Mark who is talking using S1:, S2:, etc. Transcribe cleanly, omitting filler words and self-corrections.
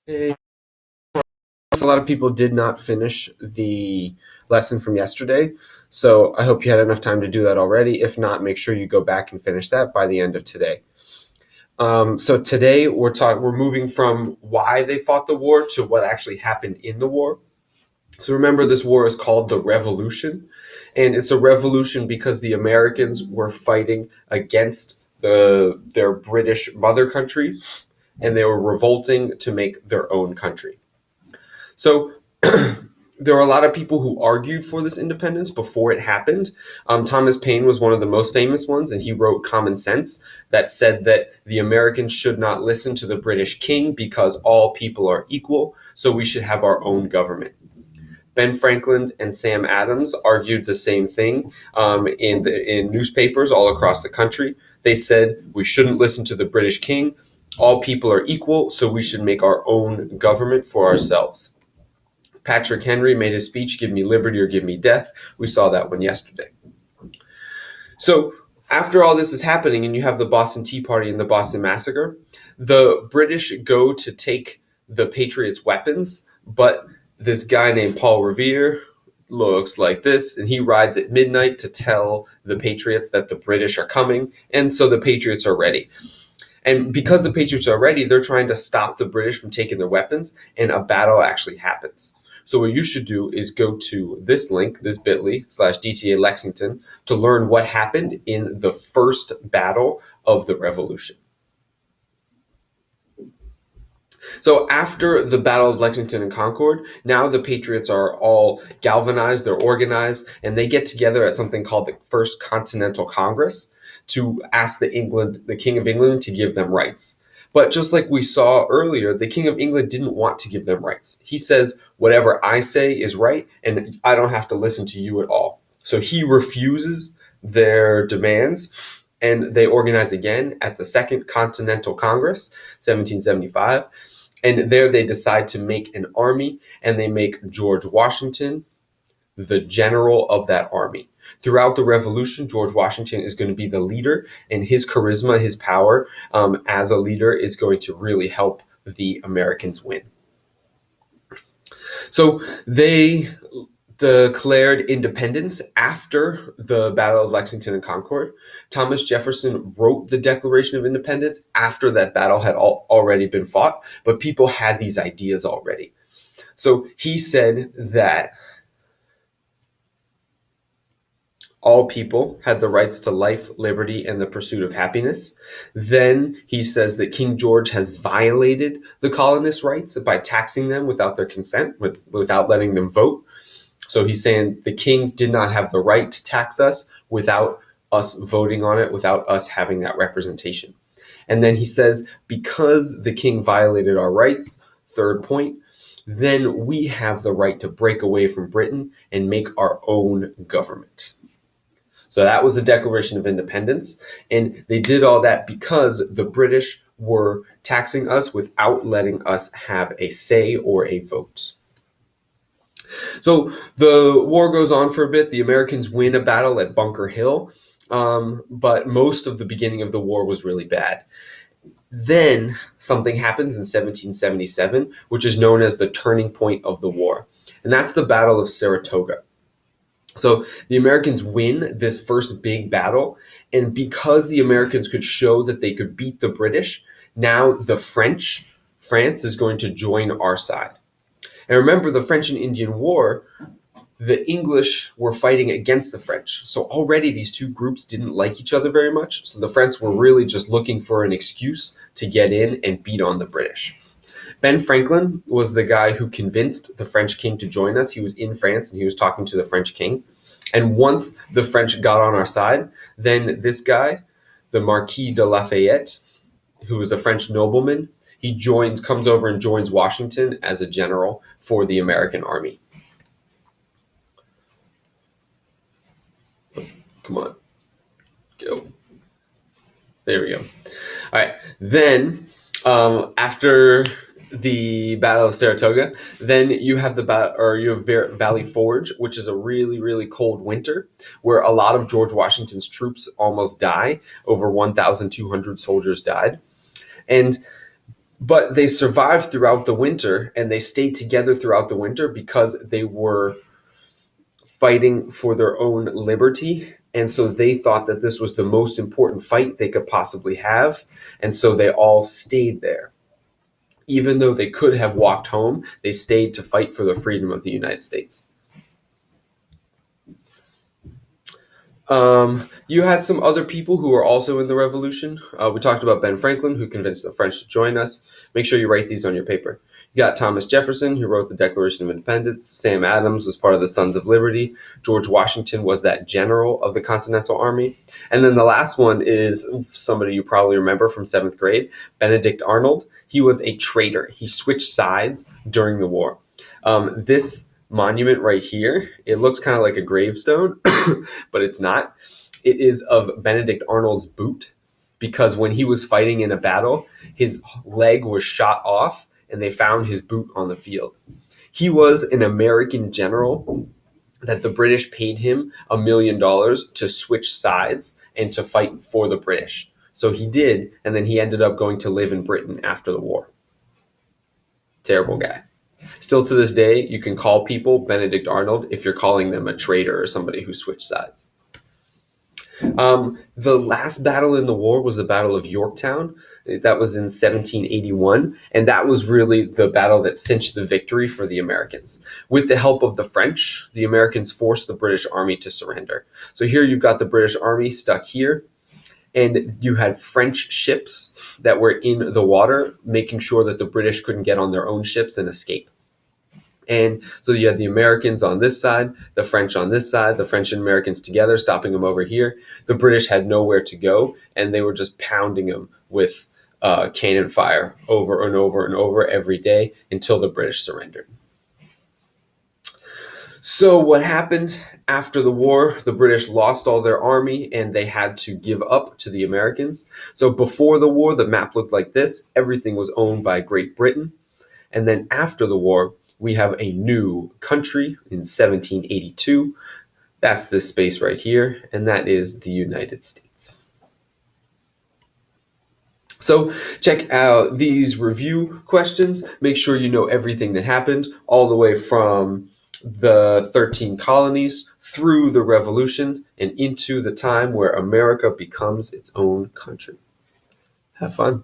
S1: A lot of people did not finish the lesson from yesterday, so I hope you had enough time to do that already. If not, make sure you go back and finish that by the end of today. So today we're moving from why they fought the war to what actually happened in the war. So remember, this war is called the Revolution, and it's a revolution because the Americans were fighting against their British mother country, and they were revolting to make their own country. So there were a lot of people who argued for this independence before it happened. Thomas Paine was one of the most famous ones, and he wrote Common Sense that said that the Americans should not listen to the British king because all people are equal, so we should have our own government. Ben Franklin and Sam Adams argued the same thing in newspapers all across the country. They said we shouldn't listen to the British king. All people are equal, so we should make our own government for ourselves. Patrick Henry made his speech, "Give me liberty or give me death." We saw that one yesterday. So after all this is happening and you have the Boston Tea Party and the Boston Massacre, the British go to take the Patriots' weapons, but this guy named Paul Revere looks like this, and he rides at midnight to tell the Patriots that the British are coming, and so the Patriots are ready. And because the Patriots are ready, they're trying to stop the British from taking their weapons, and a battle actually happens. So what you should do is go to this link, this bit.ly/DTA Lexington, to learn what happened in the first battle of the Revolution. So after the Battle of Lexington and Concord, now the Patriots are all galvanized, they're organized, and they get together at something called the First Continental Congress to ask the King of England to give them rights. But just like we saw earlier, the King of England didn't want to give them rights. He says, whatever I say is right, and I don't have to listen to you at all. So he refuses their demands, and they organize again at the Second Continental Congress, 1775. And there they decide to make an army, and they make George Washington the general of that army. Throughout the Revolution, George Washington is going to be the leader, and his charisma, his power as a leader is going to really help the Americans win. So they declared independence after the Battle of Lexington and Concord. Thomas Jefferson wrote the Declaration of Independence after that battle had already been fought, but people had these ideas already. So he said that all people had the rights to life, liberty, and the pursuit of happiness. Then he says that King George has violated the colonists' rights by taxing them without their consent, without letting them vote. So he's saying the king did not have the right to tax us without us voting on it, without us having that representation. And then he says, because the king violated our rights, third point, then we have the right to break away from Britain and make our own government. So that was the Declaration of Independence. And they did all that because the British were taxing us without letting us have a say or a vote. So the war goes on for a bit. The Americans win a battle at Bunker Hill, but most of the beginning of the war was really bad. Then something happens in 1777, which is known as the turning point of the war. And that's the Battle of Saratoga. So the Americans win this first big battle, and because the Americans could show that they could beat the British, now France is going to join our side. And remember, the French and Indian War, the English were fighting against the French. So already these two groups didn't like each other very much. So the French were really just looking for an excuse to get in and beat on the British. Ben Franklin was the guy who convinced the French king to join us. He was in France and he was talking to the French king. And once the French got on our side, then this guy, the Marquis de Lafayette, who was a French nobleman, he comes over and joins Washington as a general for the American army. Come on. Go. There we go. All right. Then after the Battle of Saratoga, then you have Valley Forge, which is a really, really cold winter where a lot of George Washington's troops almost die. Over 1,200 soldiers died. And But they survived throughout the winter, and they stayed together throughout the winter because they were fighting for their own liberty. And so they thought that this was the most important fight they could possibly have. And so they all stayed there. Even though they could have walked home, they stayed to fight for the freedom of the United States. You had some other people who were also in the revolution. We talked about Ben Franklin, who convinced the French to join us. Make sure you write these on your paper. You got Thomas Jefferson, who wrote the Declaration of Independence. Sam Adams was part of the Sons of Liberty. George Washington was that general of the Continental Army. And then the last one is somebody you probably remember from 7th grade, Benedict Arnold. He was a traitor. He switched sides during the war. This monument right here, it looks kind of like a gravestone, but it's not. It is of Benedict Arnold's boot, because when he was fighting in a battle, his leg was shot off and they found his boot on the field. He was an American general that the British paid him $1 million to switch sides and to fight for the British. So he did, and then he ended up going to live in Britain after the war. Terrible guy. Still to this day, you can call people Benedict Arnold if you're calling them a traitor or somebody who switched sides. The last battle in the war was the Battle of Yorktown. That was in 1781, and that was really the battle that cinched the victory for the Americans. With the help of the French, the Americans forced the British Army to surrender. So here you've got the British Army stuck here, and you had French ships that were in the water, making sure that the British couldn't get on their own ships and escape. And so you had the Americans on this side, the French on this side, the French and Americans together, stopping them over here. The British had nowhere to go, and they were just pounding them with cannon fire over and over and over every day until the British surrendered. So what happened after the war? The British lost all their army, and they had to give up to the Americans. So before the war, the map looked like this. Everything was owned by Great Britain. And then after the war, we have a new country in 1782. That's this space right here, and that is the United States. So check out these review questions. Make sure you know everything that happened, all the way from the 13 colonies through the Revolution and into the time where America becomes its own country. Have fun.